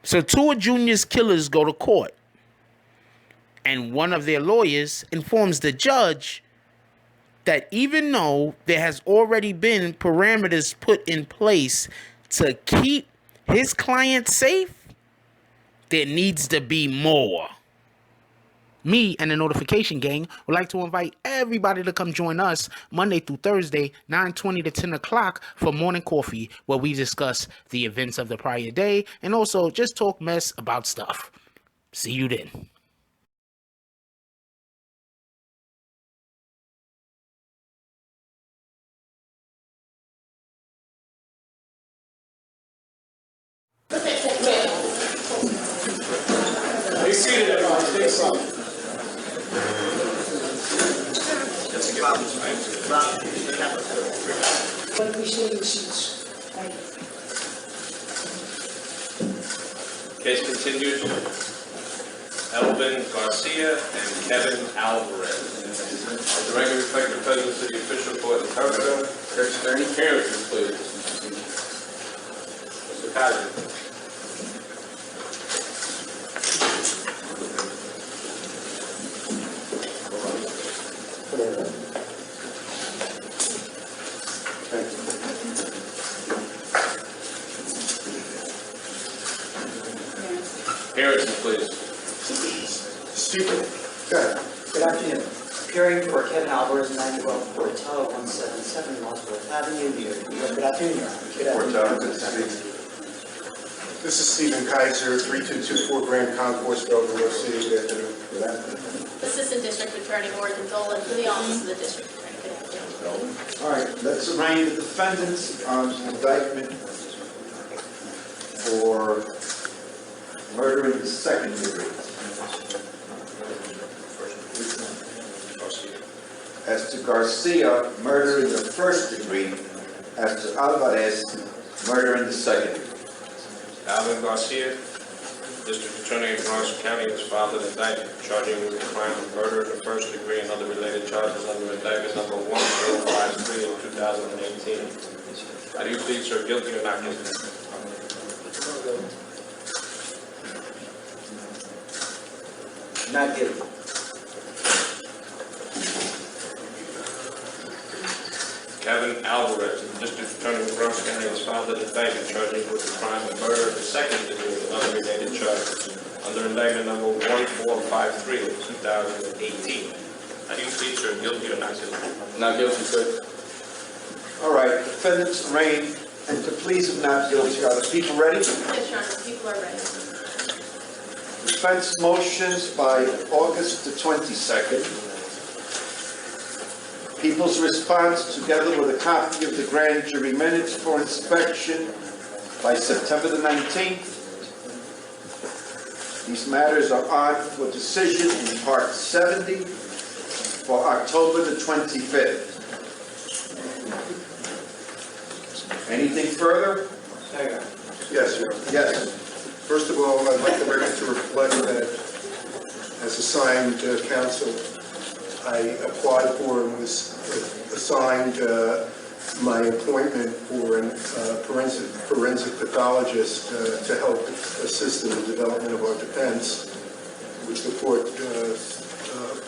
So two of Junior's killers go to court, and one of their lawyers informs the judge that even though there has already been parameters put in place to keep his client safe, there needs to be more. Me and the Notification Gang would like to invite everybody to come join us Monday through Thursday, 9:20 to 10 o'clock for morning coffee, where we discuss the events of the prior day and also just talk mess about stuff. See you then. Be seated, everyone. Stay seated. Case continued. Elvin Garcia and Kevin Alvarez. The record reflect the presence of the official court interpreter. Any appearances, please. Mr. Kaiser. Appearances, please. Stephen. Good afternoon. Appearing for Kevin Alvarez, 912 Portel, 177 Wadsworth Avenue, New York. Good afternoon, Your Honor. Good afternoon. This is Stephen Kaiser, 3224 Grand Concourse, Belgrade City. Good afternoon. Good afternoon. Assistant District Attorney Morgan Dolan for the Office of the District Attorney. Good afternoon. All right, let's arraign the defendants on indictment for murder in the second degree. As to Garcia, murder in the first degree. As to Alvarez, murder in the second degree. Alvin Garcia, District Attorney of Bronx County, has filed an indictment charging him with the crime of murder in the first degree and other related charges under indictment number 1053 of 2018. How do you plead, sir, guilty or not guilty? Not guilty. Kevin Alvarez, the District Attorney of Bronx County, has filed an indictment charging him with the crime of murder in the second degree and other related charges under indictment number 1453 of 2018. How do you plead, sir, guilty or not guilty? Not guilty, sir. All right, defendants arraigned and to pleas of not guilty. Are the people ready? Yes, Your Honor, people are ready. Defense motions by August the 22nd. People's response, together with a copy of the grand jury minutes for inspection by September the 19th. These matters are on for decision in Part 70 for October the 25th. Anything further? Yes, sir. Yes. First of all, I'd like the record to reflect that as assigned counsel, I applied for and was assigned my appointment for a forensic pathologist to help assist in the development of our defense, which the court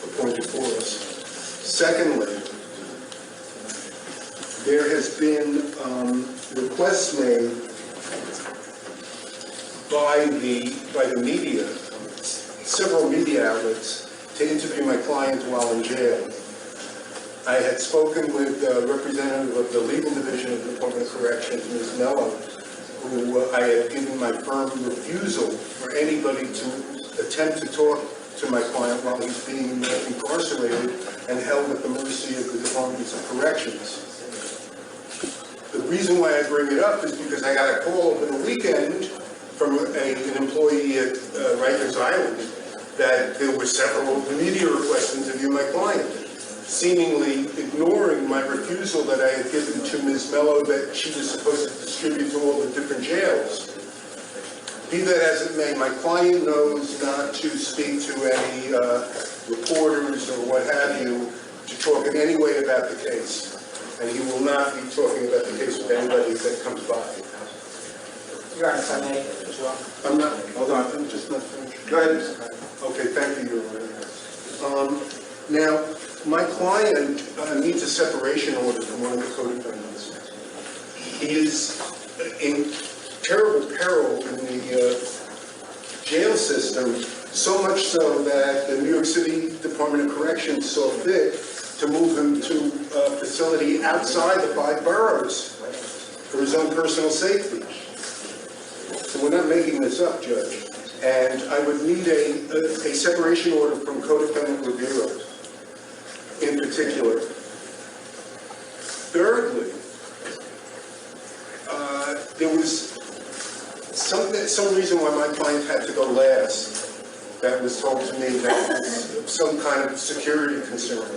appointed for us. Secondly, there has been requests made by the media, several media outlets, to interview my client while in jail. I had spoken with a representative of the legal division of the Department of Corrections, Ms. Mello, who I had given my firm refusal for anybody to attempt to talk to my client while he's being incarcerated and held at the mercy of the Departments of Corrections. The reason why I bring it up is because I got a call over the weekend from an employee at Rikers Island that there were several media requests to interview my client, seemingly ignoring my refusal that I had given to Ms. Mello that she was supposed to distribute to all the different jails. Be that as it may, my client knows not to speak to any reporters or what have you to talk in any way about the case. And he will not be talking about the case with anybody that comes by. Your Honor, if I may as well. I'm not. Go ahead. Okay, thank you, Your Honor. Now, my client needs a separation order from one of the co-defendants. He is in terrible peril in the jail system, so much so that the New York City Department of Corrections saw fit to move him to a facility outside the 5 boroughs for his own personal safety. So we're not making this up, Judge. And I would need a separation order from co-defendant Rivera in particular. Thirdly, there was some reason why my client had to go last. That was told to me that was some kind of security concern.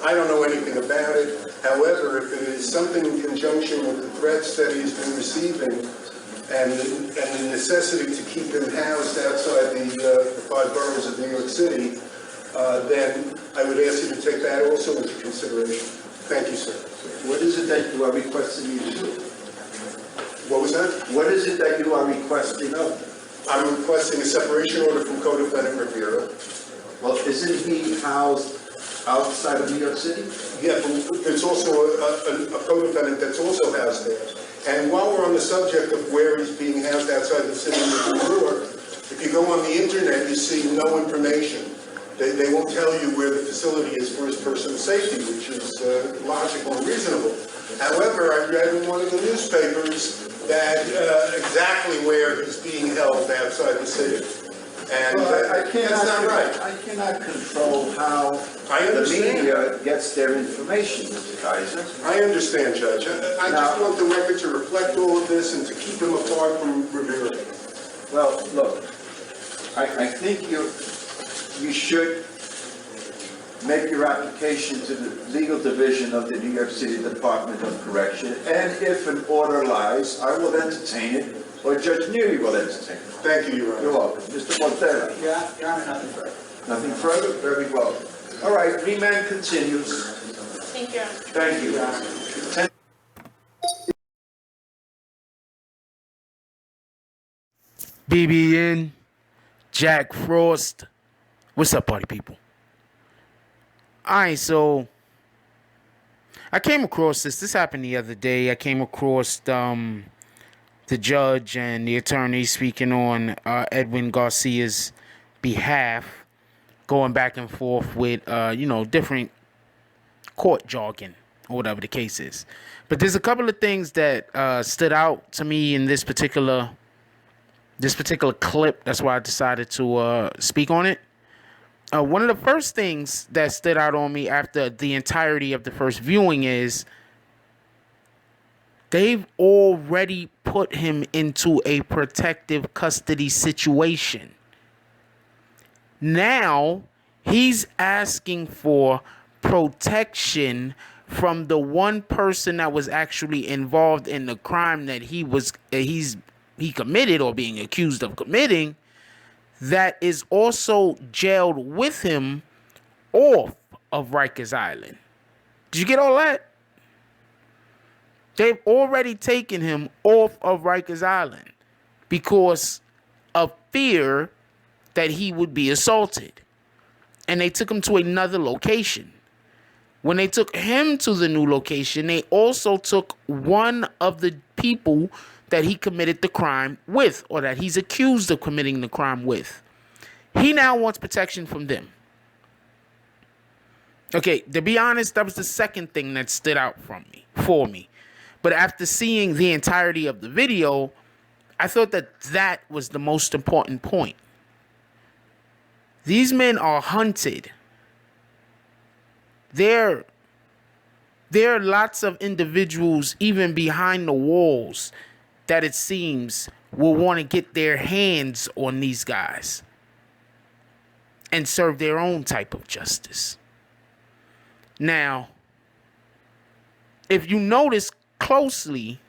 I don't know anything about it. However, if it is something in conjunction with the threats that he's been receiving and the necessity to keep him housed outside the 5 boroughs of New York City, then I would ask you to take that also into consideration. Thank you, sir. What is it that you are requesting me to do? What was that? What is it that you are requesting of me? I'm requesting a separation order from co-defendant Rivera. Well, isn't he housed outside of New York City? Yeah, but there's also a co-defendant that's also housed there. And while we're on the subject of where he's being housed outside the city of New York, if you go on the internet, you see no information. They won't tell you where the facility is for his personal safety, which is logical and reasonable. However, I read in one of the newspapers that exactly where he's being held outside the city. And Well, that's not right. I cannot control how I the understand. media gets their information, Mr. Kaiser. I understand, Judge. I just want the record to reflect all of this and to keep him apart from Rivera. Well, look, I think you should make your application to the legal division of the New York City Department of Correction, and if an order lies, I will entertain it, or Judge Neary will entertain it. Thank you, Your Honor. You're welcome. Mr. Montero? Your Honor, nothing further. Nothing further? Very well. All right, remand continues. Thank you, Your Honor. Thank you. Your Honor. BBN, Jack Frost. What's up, party people? Alright, so I came across this. This happened the other day. I came across the judge and the attorney speaking on Edwin Garcia's behalf, going back and forth with different court jargon or whatever the case is. But there's a couple of things that stood out to me in this particular clip. That's why I decided to speak on it. One of the first things that stood out on me after the entirety of the first viewing is they've already put him into a protective custody situation. Now he's asking for protection from the one person that was actually involved in the crime that he committed or being accused of committing, that is also jailed with him off of Rikers Island. Did you get all that? They've already taken him off of Rikers Island because of fear that he would be assaulted. And they took him to another location. When they took him to the new location, they also took one of the people that he committed the crime with, or that he's accused of committing the crime with. He now wants protection from them. Okay, to be honest, that was the second thing that stood out for me. But after seeing the entirety of the video, I thought that was the most important point. These men are hunted. There are lots of individuals, even behind the walls, that it seems will want to get their hands on these guys and serve their own type of justice. Now, if you notice closely,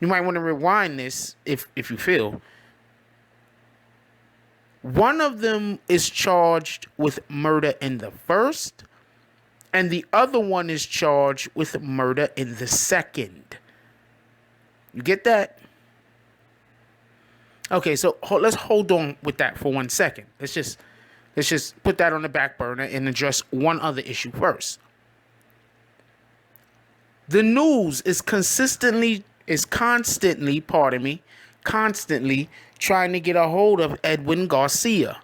you might want to rewind this if you feel. One of them is charged with murder in the first, and the other one is charged with murder in the second. You get that? Okay, so let's hold on with that for 1 second. Let's just put that on the back burner and address one other issue first. The news is constantly, constantly trying to get a hold of Edwin Garcia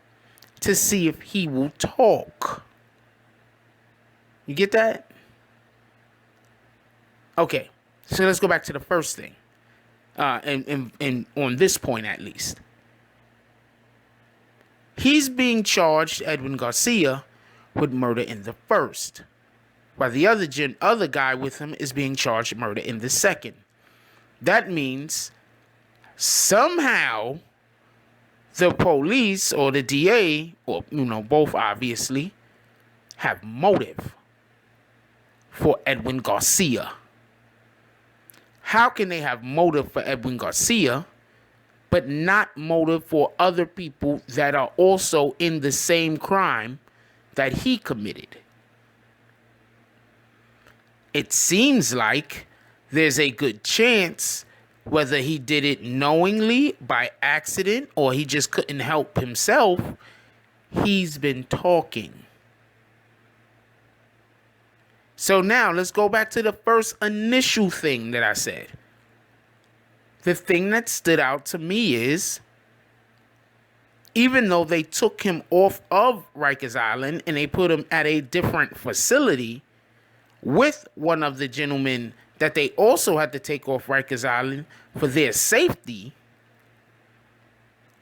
to see if he will talk. You get that? Okay, so let's go back to the first thing. And on this point at least. He's being charged, Edwin Garcia, with murder in the first, while the other guy with him is being charged murder in the second. That means somehow the police or the DA, or both obviously, have motive for Edwin Garcia. How can they have motive for Edwin Garcia, but not motive for other people that are also in the same crime that he committed? It seems like there's a good chance, whether he did it knowingly, by accident, or he just couldn't help himself, he's been talking. So now let's go back to the first initial thing that I said. The thing that stood out to me is, even though they took him off of Rikers Island and they put him at a different facility with one of the gentlemen that they also had to take off Rikers Island for their safety,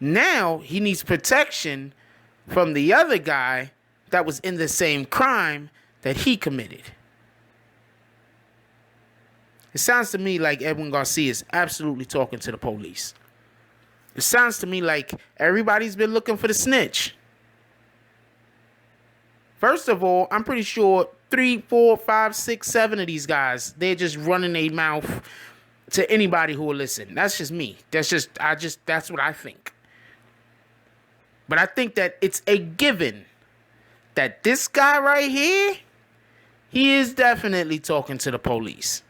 now he needs protection from the other guy that was in the same crime that he committed. It sounds to me like Edwin Garcia is absolutely talking to the police. It sounds to me like everybody's been looking for the snitch. First of all, I'm pretty sure 3, 4, 5, 6, 7 of these guys, they're just running their mouth to anybody who will listen. That's just me. That's what I think. But I think that it's a given that this guy right here, he is definitely talking to the police.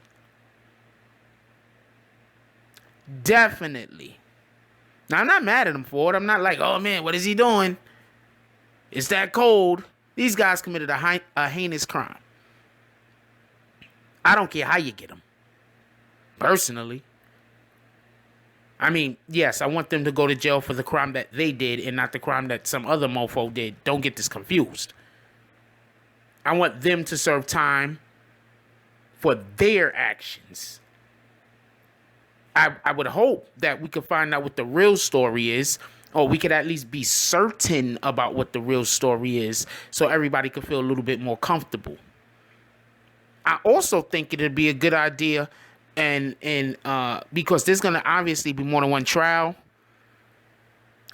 Definitely. Now, I'm not mad at him for it. I'm not like, oh man, what is he doing? It's that cold. These guys committed a heinous crime. I don't care how you get them. Personally. I mean, yes, I want them to go to jail for the crime that they did and not the crime that some other mofo did. Don't get this confused. I want them to serve time for their actions. I would hope that we could find out what the real story is, or we could at least be certain about what the real story is, so everybody could feel a little bit more comfortable. I also think it'd be a good idea, and because there's gonna obviously be more than one trial.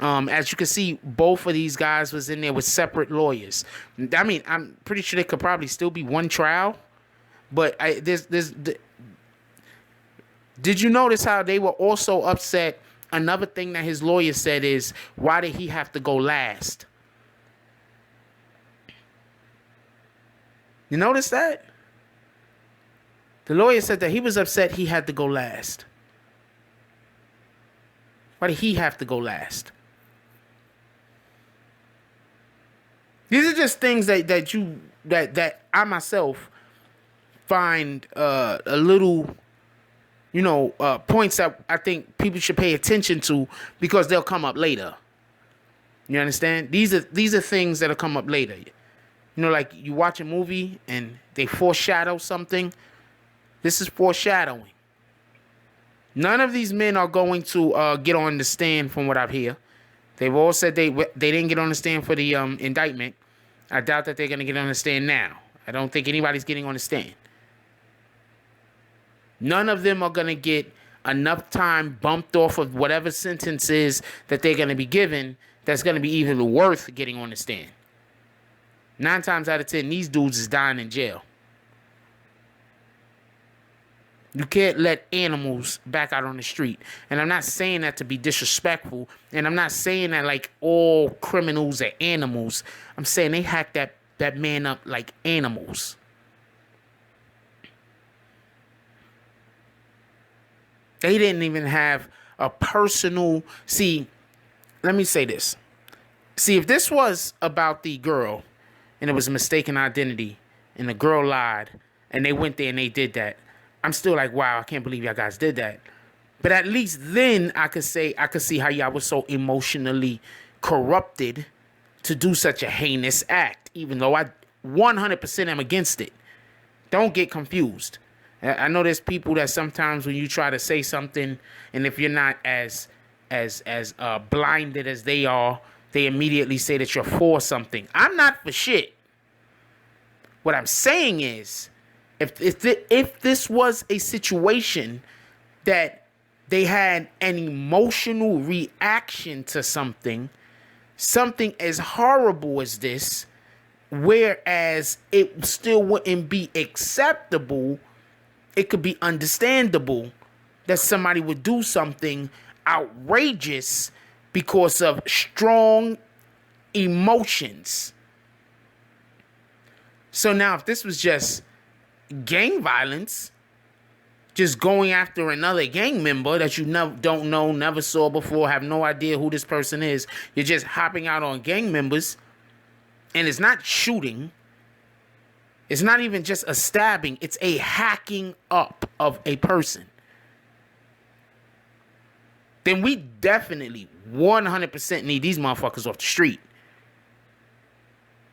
As you can see, both of these guys was in there with separate lawyers. I mean, I'm pretty sure there could probably still be one trial, but did you notice how they were also upset? Another thing that his lawyer said is, why did he have to go last? You notice that? The lawyer said that he was upset he had to go last. Why did he have to go last? These are just things that I myself find a little, points that I think people should pay attention to, because they'll come up later. You understand? These are things that'll come up later. Like you watch a movie and they foreshadow something. This is foreshadowing. None of these men are going to get on the stand, from what I've heard. They've all said they didn't get on the stand for the indictment. I doubt that they're going to get on the stand now. I don't think anybody's getting on the stand. None of them are going to get enough time bumped off of whatever sentences that they're going to be given that's going to be even worth getting on the stand. 9 times out of 10, these dudes is dying in jail. You can't let animals back out on the street. And I'm not saying that to be disrespectful. And I'm not saying that like all criminals are animals. I'm saying they hacked that man up like animals. They didn't even have a personal. See, let me say this. See, if this was about the girl and it was a mistaken identity and the girl lied and they went there and they did that, I'm still like, wow, I can't believe y'all guys did that. But at least then I could see how y'all was so emotionally corrupted to do such a heinous act, even though I 100% am against it. Don't get confused. I know there's people that sometimes when you try to say something, and if you're not as blinded as they are, they immediately say that you're for something. I'm not for shit. What I'm saying is, if this was a situation that they had an emotional reaction to something as horrible as this, whereas it still wouldn't be acceptable, it could be understandable that somebody would do something outrageous because of strong emotions. So now if this was just gang violence, just going after another gang member that you don't know, never saw before, have no idea who this person is, you're just hopping out on gang members, and it's not shooting, it's not even just a stabbing, it's a hacking up of a person, then we definitely 100% need these motherfuckers off the street.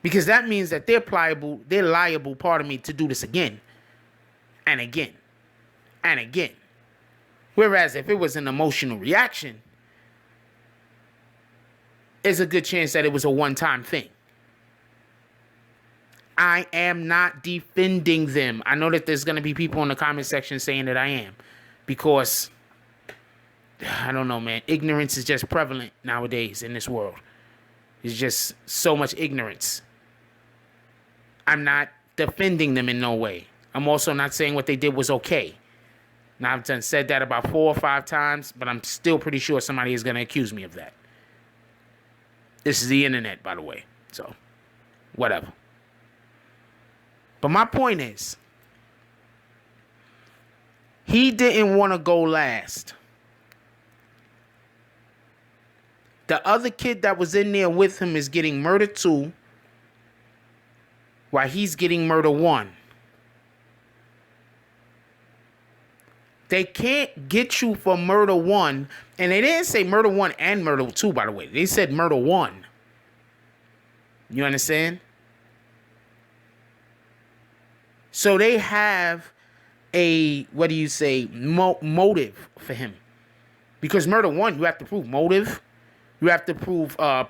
Because that means that they're liable, pardon me, to do this again and again and again. Whereas if it was an emotional reaction, there's a good chance that it was a one-time thing. I am not defending them. I know that there's going to be people in the comment section saying that I am. Because, I don't know, man. Ignorance is just prevalent nowadays in this world. There's just so much ignorance. I'm not defending them in no way. I'm also not saying what they did was okay. Now, I've said that about 4 or 5 times, but I'm still pretty sure somebody is going to accuse me of that. This is the internet, by the way. So, whatever. But my point is, he didn't want to go last. The other kid that was in there with him is getting murder 2, while he's getting murder 1. They can't get you for murder 1. And they didn't say murder 1 and murder 2, by the way. They said murder 1. You understand? So they have a, what do you say, motive for him. Because murder 1, you have to prove motive. You have to prove the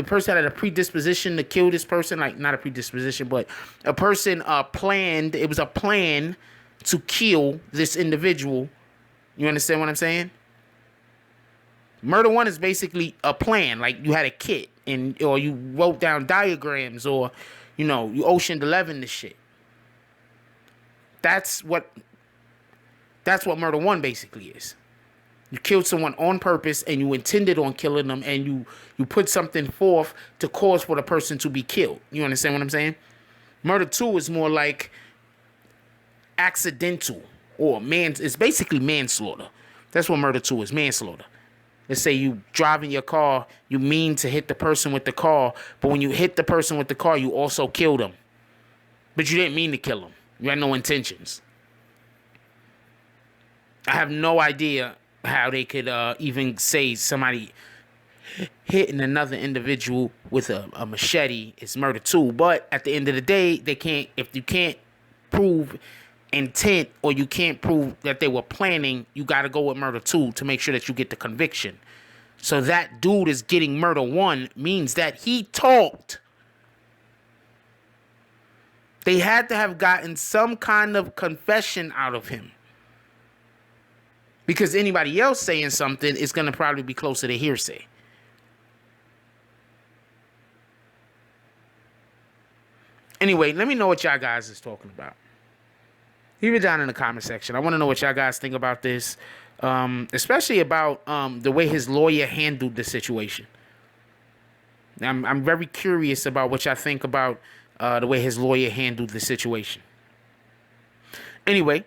person had a predisposition to kill this person, like not a predisposition, but a person planned. It was a plan to kill this individual. You understand what I'm saying? Murder 1 is basically a plan, like you had a kit, or you wrote down diagrams, or you Ocean 11 this shit. That's what murder 1 basically is. You killed someone on purpose and you intended on killing them, and you put something forth to cause for the person to be killed. You understand what I'm saying? Murder 2 is more like accidental, or it's basically manslaughter. That's what murder 2 is, manslaughter. Let's say you driving your car, you mean to hit the person with the car, but when you hit the person with the car, you also killed them. But you didn't mean to kill them. You had no intentions. I have no idea how they could even say somebody hitting another individual with a machete is murder 2. But at the end of the day, they can't, if you can't prove intent, or you can't prove that they were planning, you got to go with murder 2 to make sure that you get the conviction. So that dude is getting murder 1 means that he talked. They had to have gotten some kind of confession out of him. Because anybody else saying something is going to probably be closer to hearsay. Anyway, let me know what y'all guys is talking about. Leave it down in the comment section. I want to know what y'all guys think about this. Especially about the way his lawyer handled the situation. I'm very curious about what y'all think about the way his lawyer handled the situation. Anyway,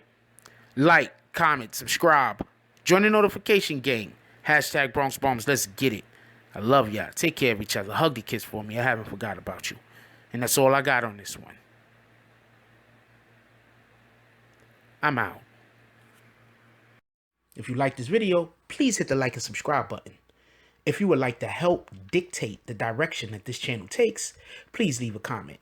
like, comment, subscribe. Join the notification gang. Hashtag Bronx Bombs. Let's get it. I love y'all. Take care of each other. Hug the kids for me. I haven't forgot about you. And that's all I got on this one. I'm out. If you like this video, please hit the like and subscribe button. If you would like to help dictate the direction that this channel takes, please leave a comment.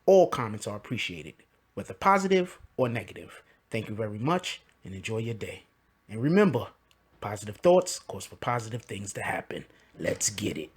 All comments are appreciated, whether positive or negative. Thank you very much and enjoy your day. And remember, positive thoughts cause for positive things to happen. Let's get it.